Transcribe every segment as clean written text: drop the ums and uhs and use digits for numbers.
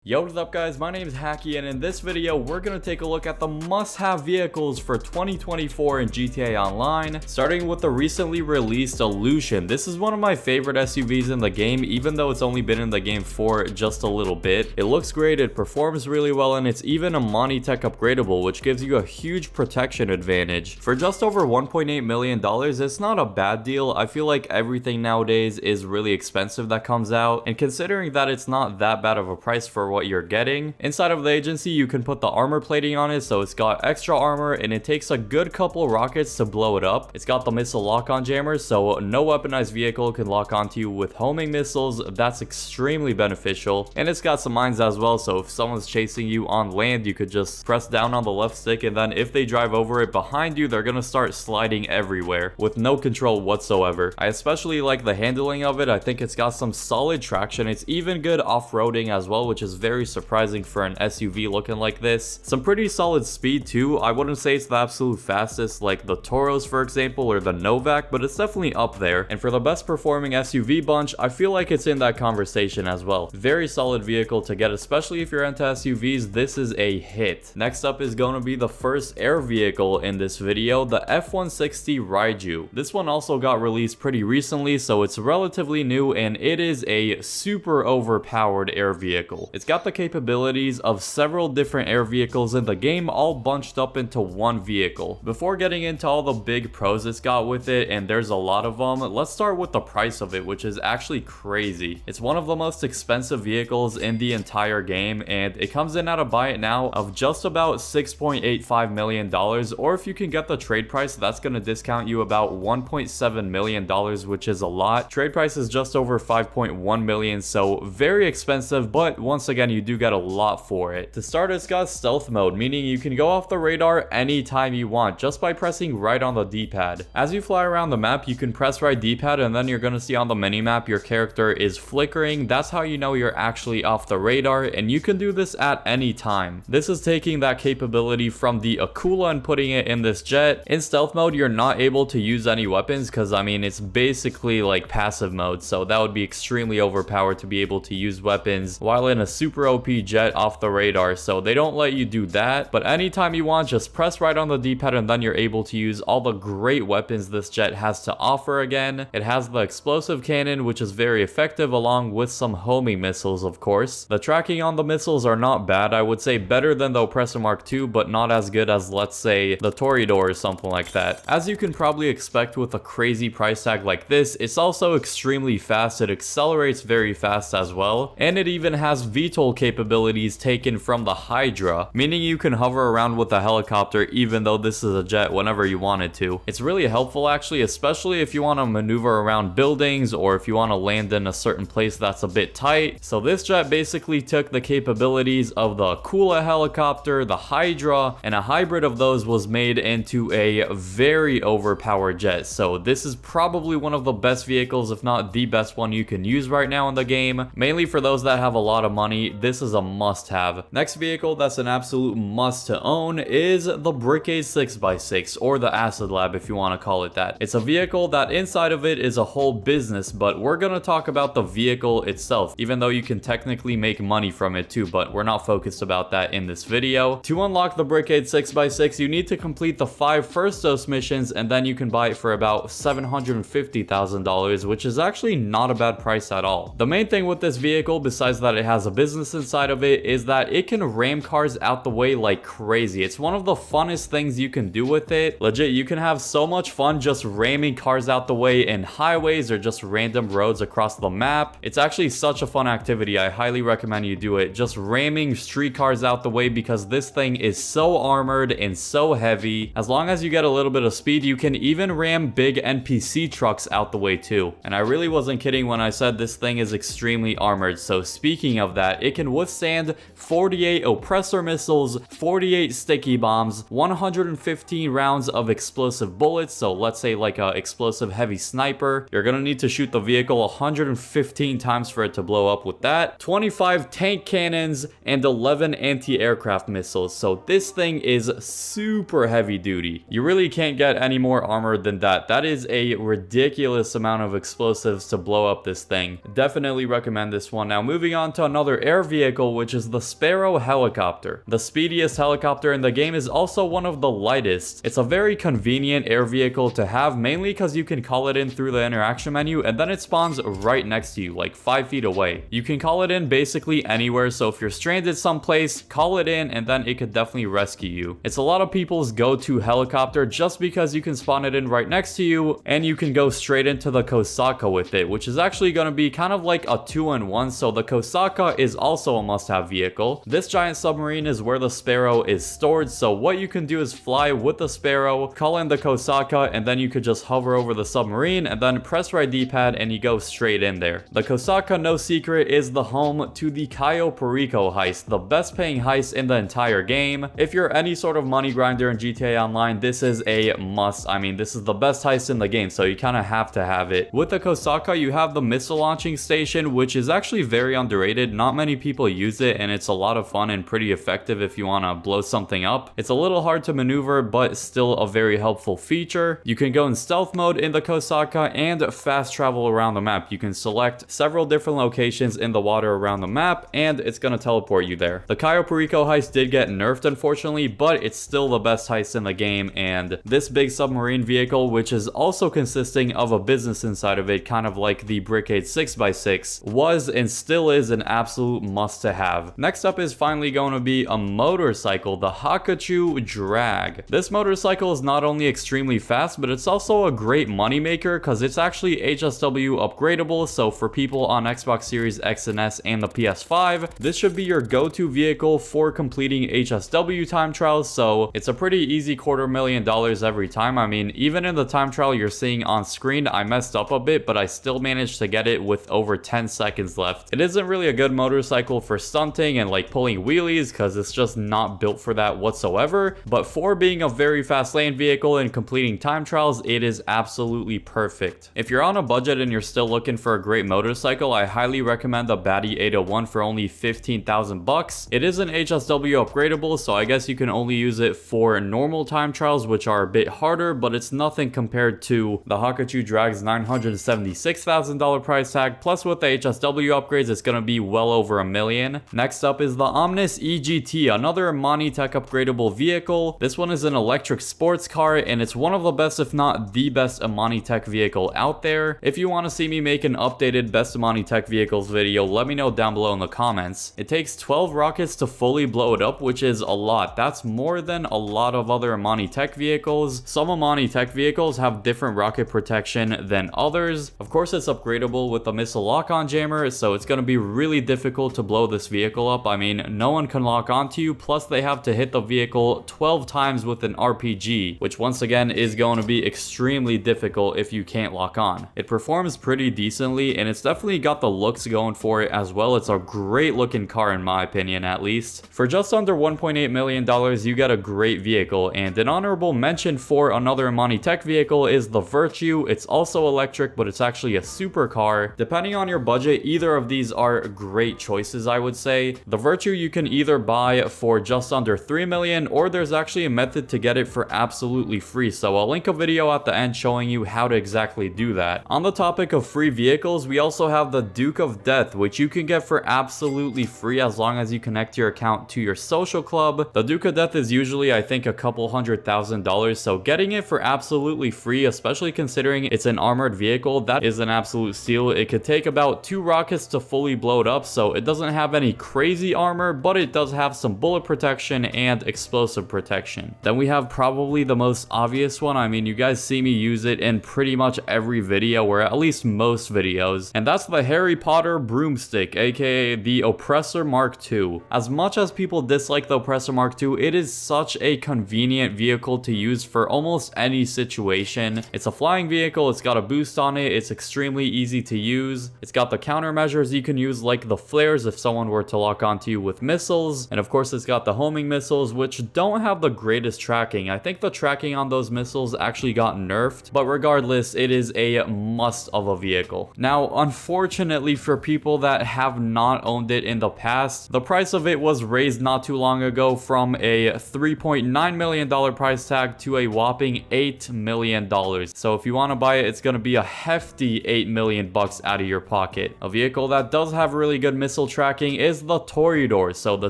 Yo, what is up guys, my name is Hakiii, and in this video we're going to take a look at the must-have vehicles for 2024 in GTA Online, starting with the recently released Illusion. This is one of my favorite SUVs in the game, even though it's only been in the game for just a little bit. It looks great, it performs really well, and it's even a Money-Tech upgradable, which gives you a huge protection advantage. For just over $1.8 million, it's not a bad deal. I feel like everything nowadays is really expensive that comes out, and considering that it's not that bad of a price for what you're getting. Inside of the agency, you can put the armor plating on it, so it's got extra armor, and it takes a good couple rockets to blow it up. It's got the missile lock-on jammers, so no weaponized vehicle can lock onto you with homing missiles. That's extremely beneficial, and it's got some mines as well, so if someone's chasing you on land, you could just press down on the left stick, and then if they drive over it behind you, they're gonna start sliding everywhere with no control whatsoever. I especially like the handling of it. I think it's got some solid traction. It's even good off-roading as well, which is very surprising for an SUV looking like this. Some pretty solid speed too. I wouldn't say it's the absolute fastest like the Toros, for example, or the Novak, but it's definitely up there. And for the best performing SUV bunch, I feel like it's in that conversation as well. Very solid vehicle to get, especially if you're into SUVs. This is a hit. Next up is going to be the first air vehicle in this video, the F-160 Raiju. This one also got released pretty recently, so it's relatively new, and it is a super overpowered air vehicle. It's got the capabilities of several different air vehicles in the game, all bunched up into one vehicle. Before getting into all the big pros it's got with it, and there's a lot of them, let's start with the price of it, which is actually crazy. It's one of the most expensive vehicles in the entire game, and it comes in at a buy it now of just about $6.85 million, or if you can get the trade price, that's going to discount you about $1.7 million, which is a lot. Trade price is just over $5.1 million, so very expensive, but once again, you do get a lot for it. To start, it's got stealth mode, meaning you can go off the radar anytime you want just by pressing right on the D-pad. As you fly around the map, you can press right D-pad, and then you're going to see on the mini-map your character is flickering. That's how you know you're actually off the radar, and you can do this at any time. This is taking that capability from the Aquila and putting it in this jet. In stealth mode, you're not able to use any weapons because, I mean, it's basically like passive mode, so that would be extremely overpowered to be able to use weapons while in a super OP jet off the radar, so they don't let you do that. But anytime you want, just press right on the D-pad, and then you're able to use all the great weapons this jet has to offer again. It has the explosive cannon, which is very effective, along with some homing missiles, of course. The tracking on the missiles are not bad. I would say better than the Oppressor Mark II, but not as good as, let's say, the Toreador or something like that. As you can probably expect with a crazy price tag like this, it's also extremely fast. It accelerates very fast as well, and it even has VTOL capabilities taken from the Hydra, meaning you can hover around with a helicopter even though this is a jet whenever you wanted to. It's really helpful actually, especially if you want to maneuver around buildings or if you want to land in a certain place that's a bit tight. So this jet basically took the capabilities of the Aquila helicopter, the Hydra, and a hybrid of those was made into a very overpowered jet. So this is probably one of the best vehicles, if not the best one you can use right now in the game. Mainly for those that have a lot of money, this is a must-have. Next vehicle that's an absolute must to own is the Brickade 6x6, or the Acid Lab if you want to call it that. It's a vehicle that inside of it is a whole business, but we're gonna talk about the vehicle itself, even though you can technically make money from it too, but we're not focused about that in this video. To unlock the Brickade 6x6, you need to complete the 5 first dose missions, and then you can buy it for about $750,000, which is actually not a bad price at all. The main thing with this vehicle, besides that it has a business inside of it, is that it can ram cars out the way like crazy. It's one of the funnest things you can do with it. Legit, you can have so much fun just ramming cars out the way in highways or just random roads across the map. It's actually such a fun activity. I highly recommend you do it. Just ramming street cars out the way, because this thing is so armored and so heavy. As long as you get a little bit of speed, you can even ram big NPC trucks out the way too. And I really wasn't kidding when I said this thing is extremely armored. So speaking of that, it can withstand 48 oppressor missiles, 48 sticky bombs, 115 rounds of explosive bullets. So let's say like a explosive heavy sniper, you're gonna need to shoot the vehicle 115 times for it to blow up with that. 25 tank cannons and 11 anti-aircraft missiles. So this thing is super heavy duty. You really can't get any more armored than that. That is a ridiculous amount of explosives to blow up this thing. Definitely recommend this one. Now moving on to another air air vehicle, which is the Sparrow Helicopter. The speediest helicopter in the game is also one of the lightest. It's a very convenient air vehicle to have, mainly because you can call it in through the interaction menu and then it spawns right next to you, like 5 feet away. You can call it in basically anywhere, so if you're stranded someplace, call it in and then it could definitely rescue you. It's a lot of people's go-to helicopter just because you can spawn it in right next to you and you can go straight into the Kosaka with it, which is actually going to be kind of like a 2-in-1, so the Kosaka is also a must-have vehicle. This giant submarine is where the Sparrow is stored, so what you can do is fly with the Sparrow, call in the Kosaka, and then you could just hover over the submarine and then press right D-pad and you go straight in there. The Kosaka, no secret, is the home to the Cayo Perico heist, the best paying heist in the entire game. If you're any sort of money grinder in GTA Online, this is a must. I mean, this is the best heist in the game, so you kind of have to have it. With the Kosaka, you have the missile launching station, which is actually very underrated. Not many people use it, and it's a lot of fun and pretty effective if you want to blow something up. It's a little hard to maneuver, but still a very helpful feature. You can go in stealth mode in the Kosaka and fast travel around the map. You can select several different locations in the water around the map, and it's going to teleport you there. The Cayo Perico heist did get nerfed, unfortunately, but it's still the best heist in the game, and this big submarine vehicle, which is also consisting of a business inside of it, kind of like the Brickade 6x6, was and still is an absolute must to have. Next up is finally going to be a motorcycle, the Hakudrag. This motorcycle is not only extremely fast, but it's also a great moneymaker because it's actually HSW upgradable, so for people on Xbox Series X and S and the PS5, this should be your go-to vehicle for completing HSW time trials, so it's a pretty easy $250,000 every time. I mean, even in the time trial you're seeing on screen, I messed up a bit, but I still managed to get it with over 10 seconds left. It isn't really a good motorcycle for stunting and like pulling wheelies because it's just not built for that whatsoever, but for being a very fast lane vehicle and completing time trials, it is absolutely perfect. If you're on a budget and you're still looking for a great motorcycle, I highly recommend the Batty 801 for only 15,000 bucks. It is an HSW upgradable, so I guess you can only use it for normal time trials, which are a bit harder, but it's nothing compared to the Hakudrag's $976,000 price tag, plus with the HSW upgrades, it's gonna be well over $1 million. Next up is the Omnis EGT, another Monitech upgradable vehicle. This one is an electric sports car, and it's one of the best, if not the best, Monitech vehicle out there. If you want to see me make an updated best Monitech vehicles video, let me know down below in the comments. It takes 12 rockets to fully blow it up, which is a lot. That's more than a lot of other Monitech vehicles. Some Monitech vehicles have different rocket protection than others. Of course, it's upgradable with the missile lock-on jammer, so it's going to be really difficult to blow this vehicle up. I mean, no one can lock onto you, plus they have to hit the vehicle 12 times with an RPG, which once again is going to be extremely difficult if you can't lock on. It performs pretty decently, and it's definitely got the looks going for it as well. It's a great looking car in my opinion, at least. For just under $1.8 million, you get a great vehicle, and an honorable mention for another Monitech vehicle is the Virtue. It's also electric, but it's actually a supercar. Depending on your budget, either of these are great choices, I would say. The Virtue you can either buy for just under $3 million, or there's actually a method to get it for absolutely free, so I'll link a video at the end showing you how to exactly do that. On the topic of free vehicles, we also have the Duke of Death, which you can get for absolutely free as long as you connect your account to your social club. The Duke of Death is usually, I think, a couple $100,000, so getting it for absolutely free, especially considering it's an armored vehicle, that is an absolute steal. It could take about 2 rockets to fully blow it up, so it doesn't have any crazy armor, but it does have some bullet protection and explosive protection. Then we have probably the most obvious one. I mean, you guys see me use it in pretty much every video, or at least most videos, and that's the Harry Potter broomstick, aka the Oppressor Mark II. As much as people dislike the Oppressor Mark II, it is such a convenient vehicle to use for almost any situation. It's a flying vehicle, it's got a boost on it, it's extremely easy to use, it's got the countermeasures you can use like the flares if someone were to lock onto you with missiles, and of course it's got the homing missiles, which don't have the greatest tracking. I think the tracking on those missiles actually got nerfed, but regardless, it is a must of a vehicle. Now, unfortunately for people that have not owned it in the past, the price of it was raised not too long ago from a $3.9 million price tag to a whopping $8 million. So if you want to buy it, it's going to be a hefty $8 million bucks out of your pocket. A vehicle that does have really good missile missile tracking is the Toreador. So the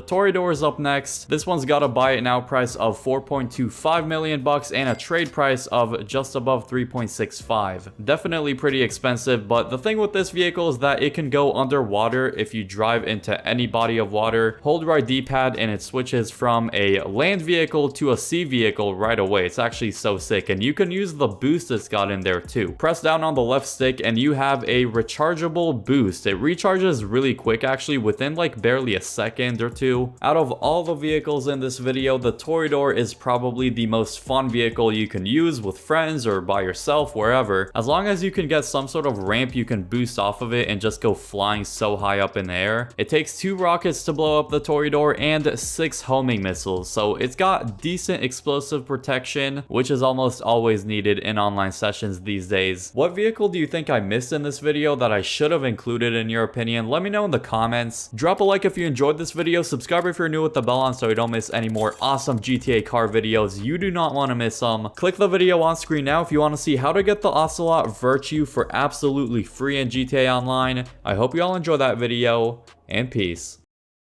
Toreador is up next. This one's got a buy it now price of 4.25 million bucks and a trade price of just above 3.65. Definitely pretty expensive, but the thing with this vehicle is that it can go underwater if you drive into any body of water. Hold right D-pad and it switches from a land vehicle to a sea vehicle right away. It's actually so sick, and you can use the boost it's got in there too. Press down on the left stick and you have a rechargeable boost. It recharges really quick, actually within like barely a second or two. Out of all the vehicles in this video, the Toreador is probably the most fun vehicle you can use with friends or by yourself, wherever. As long as you can get some sort of ramp you can boost off of it and just go flying so high up in the air. It takes 2 rockets to blow up the Toreador and 6 homing missiles, so it's got decent explosive protection, which is almost always needed in online sessions these days. What vehicle do you think I missed in this video that I should have included in your opinion? Let me know in the comments. Drop a like if you enjoyed this video, subscribe if you're new with the bell on so you don't miss any more awesome GTA car videos. You do not want to miss them. Click the video on screen now if you want to see how to get the Ocelot Virtue for absolutely free in GTA Online. I hope you all enjoy that video, and peace.